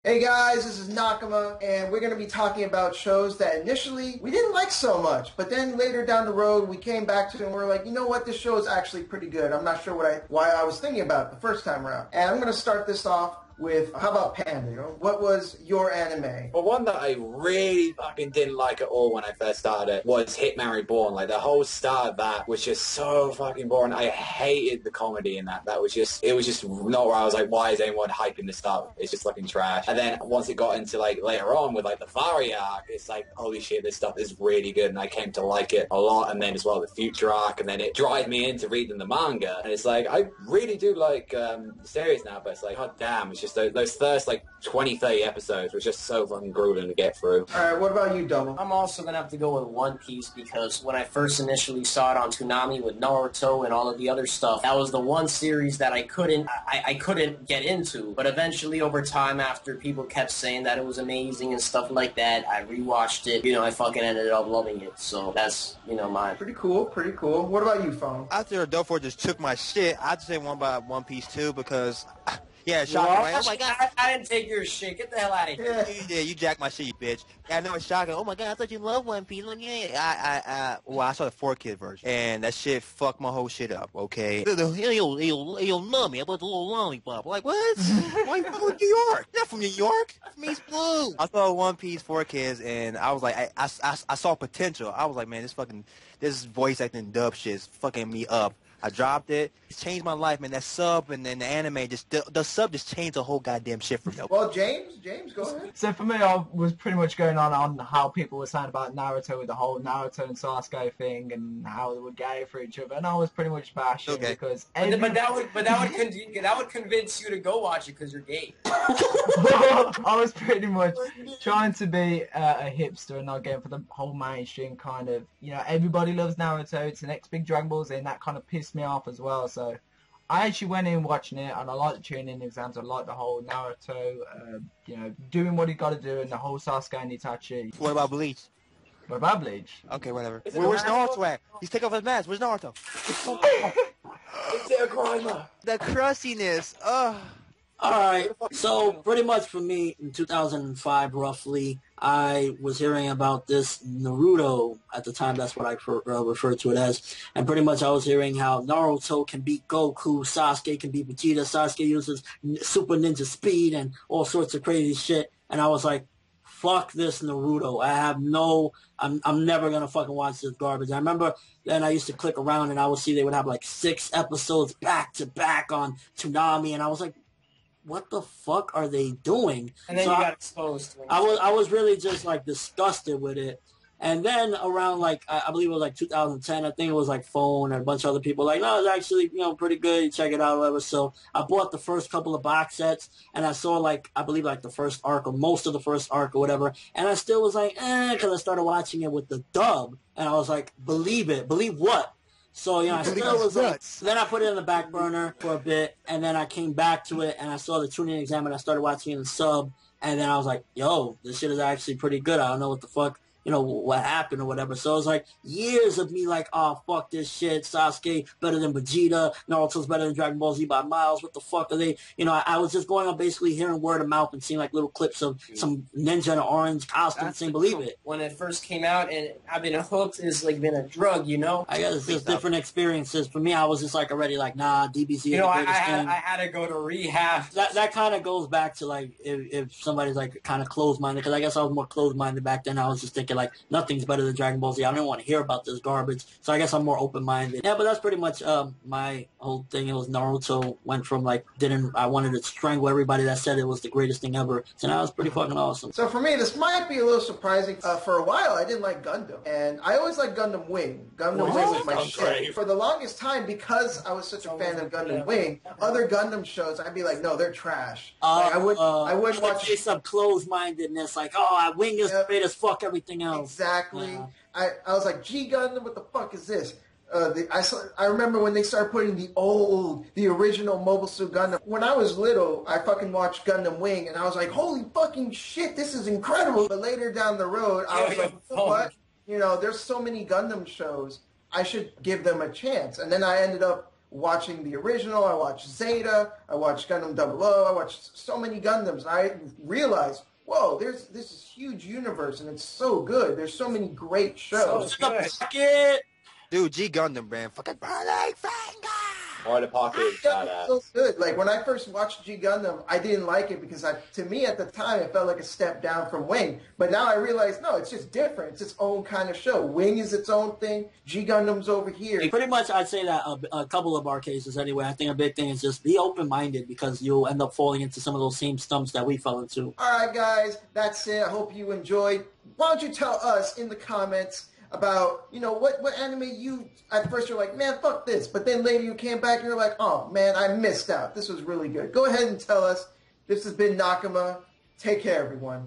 Hey guys, this is Nakama, and we're going to be talking about shows that initially we didn't like so much, but then later down the road we came back to it and we're like, you know what, this show is actually pretty good. I'm not sure why I was thinking about it the first time around. And I'm going to start this off with, how about Panda? You know, what was your anime? Well, one that I really fucking didn't like at all when I first started it was Hitman Reborn. Like, the whole start of that was just so fucking boring. I hated the comedy in that. It was just not where I was like, why is anyone hyping this up? It's just fucking trash. And then once it got into, like, later on with, like, the Fari arc, it's like, holy shit, this stuff is really good. And I came to like it a lot. And then as well, the Future arc. And then it drive me into reading the manga. And it's like, I really do like the series now, but it's like, god damn, it's just those first like 20-30 episodes were just so fucking grueling to get through. Alright, what about you, Double? I'm also gonna have to go with One Piece because when I first initially saw it on Toonami with Naruto and all of the other stuff, that was the one series that I couldn't get into. But eventually over time, after people kept saying that it was amazing and stuff like that, I rewatched it. You know, I fucking ended up loving it. So that's, you know, mine. Pretty cool, pretty cool. What about you, Phone? After Adolfo just took my shit, I'd say One Piece too because... Yeah, shocking, right? Oh my god. I didn't take your shit. Get the hell out of here. Yeah, you jacked my shit, you bitch. Yeah, I know it's shocking. Oh my god, I thought you loved One Piece. Well, I saw the 4-kid version, and that shit fucked my whole shit up, okay? He'll love me about the little lollipop. Like, what? Why you from New York? Not from New York. From East Blue. I saw One Piece 4-kids, and I was like, I saw potential. I was like, man, this voice acting dub shit is fucking me up. I dropped it. It's changed my life, man. That sub and then the anime, the sub just changed the whole goddamn shit for me. Well, James, go ahead. So for me, I was pretty much going on how people were saying about Naruto with the whole Naruto and Sasuke thing and how they were gay for each other, and I was pretty much bashing because. But that would convince you to go watch it because you're gay. I was pretty much trying to be a hipster and not going for the whole mainstream kind of, you know, everybody loves Naruto. It's the next big Dragon Ball Z, and that kind of pissed me off as well. So I actually went in watching it, and I like the tuning exams. I like the whole Naruto, you know, doing what he got to do, and the whole Sasuke and Itachi. What about Bleach? What about Bleach? Okay, whatever. Where's Naruto at? He's taking off his mask. Where's Naruto? Is there a grimer? The crustiness. Ugh. Alright, so pretty much for me, in 2005 roughly, I was hearing about this Naruto. At the time, that's what I referred to it as. And pretty much I was hearing how Naruto can beat Goku, Sasuke can beat Vegeta, Sasuke uses super ninja speed and all sorts of crazy shit. And I was like, fuck this Naruto. I'm never going to fucking watch this garbage. I remember then I used to click around and I would see they would have like 6 episodes back to back on Toonami. And I was like, what the fuck are they doing? And then so you got exposed. I was really just like disgusted with it. And then around like I believe it was like 2010, I think it was like Phone and a bunch of other people like, no, it's actually, you know, pretty good. Check it out, whatever. So I bought the first couple of box sets and I saw like I believe like the first arc or most of the first arc or whatever. And I still was like, because I started watching it with the dub and I was like, believe it, believe what? So, you know, I still was like, then I put it in the back burner for a bit, and then I came back to it, and I saw the tuning exam, and I started watching it in the sub, and then I was like, yo, this shit is actually pretty good. I don't know what the fuck, you know, what happened or whatever. So it was like years of me like, oh, fuck this shit. Sasuke better than Vegeta. Naruto's better than Dragon Ball Z by miles. What the fuck are they? You know, I was just going on basically hearing word of mouth and seeing like little clips of some ninja in an orange costume saying, believe it. When it first came out, and I've been hooked, it's like been a drug, you know? I guess it's just different experiences. For me, I was just like already like, nah, DBZ you know, is the greatest thing. I had to go to rehab. That kind of goes back to like if somebody's like kind of closed-minded, because I guess I was more closed-minded back then. I was just thinking like nothing's better than Dragon Ball Z. I don't want to hear about this garbage. So I guess I'm more open-minded. Yeah, but that's pretty much my whole thing. It was Naruto went from like I wanted to strangle everybody that said it was the greatest thing ever. So now it's pretty fucking awesome. So for me, this might be a little surprising. For a while, I didn't like Gundam, and I always liked Gundam Wing. Gundam Wing was my shit. For the longest time, because I was such a fan of Gundam Wing, other Gundam shows, I'd be like, no, they're trash. Like, I wouldn't watch some closed-mindedness, like, oh, Wing is great as fuck everything else. Exactly. I was like, G Gundam, what the fuck is this? I remember when they started putting the original Mobile Suit Gundam. When I was little, I fucking watched Gundam Wing, and I was like, holy fucking shit, this is incredible. But later down the road, I was like, what? You know, there's so many Gundam shows, I should give them a chance. And then I ended up watching the original. I watched Zeta. I watched Gundam 00. I watched so many Gundams. And I realized, whoa, this is huge universe, and it's so good. There's so many great shows. Dude, G Gundam, man. Fucking burning finger! Or the pocket is badass. So good. Like when I first watched G Gundam, I didn't like it because to me at the time it felt like a step down from Wing. But now I realize no, it's just different. It's its own kind of show. Wing is its own thing. G Gundam's over here. Pretty much, I'd say that a couple of our cases anyway. I think a big thing is just be open-minded because you'll end up falling into some of those same stumps that we fell into. All right, guys, that's it. I hope you enjoyed. Why don't you tell us in the comments about, what anime you, at first you're like, man, fuck this. But then later you came back and you're like, oh, man, I missed out. This was really good. Go ahead and tell us. This has been Nakama. Take care, everyone.